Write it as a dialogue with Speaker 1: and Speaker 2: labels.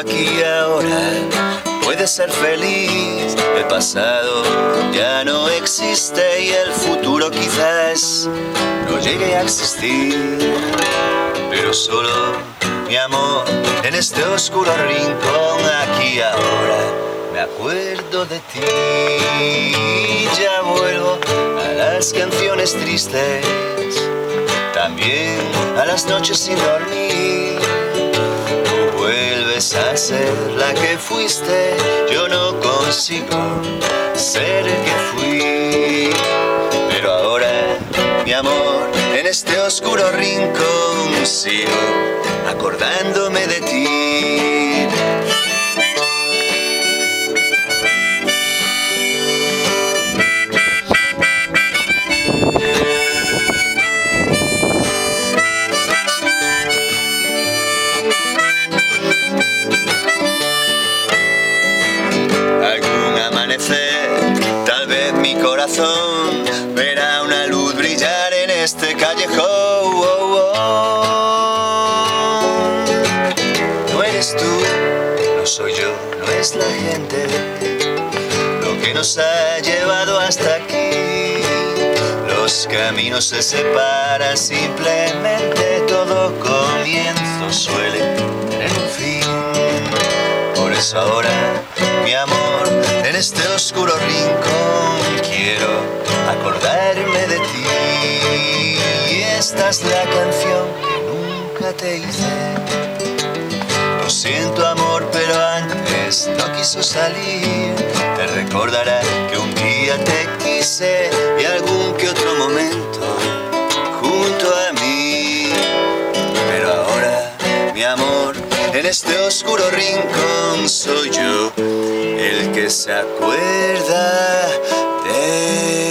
Speaker 1: aquí y ahora. Puedes ser feliz, el pasado ya no existe y el futuro quizás no llegue a existir. Pero solo, mi amor, en este oscuro rincón aquí y ahora me acuerdo de ti. Ya vuelvo a las canciones tristes, también a las noches sin dormir. Tú vuelves a ser la que fuiste, yo no consigo ser el que fui. Pero ahora, mi amor, en este oscuro rincón sigo acordándome de ti. Tal vez mi corazón verá una luz brillar en este callejón. No eres tú, no soy yo, no es la gente lo que nos ha llevado hasta aquí. Los caminos se separan, simplemente todo comienzo suele tener un fin. Por eso ahora, mi amor, en este oscuro rincón quiero acordarme de ti. Y esta es la canción que nunca te hice. Lo siento, amor, pero antes no quiso salir. Te recordará que un día te quise y algún que otro momento junto a mí. Pero ahora, mi amor, en este oscuro rincón soy yo el que se acuerda de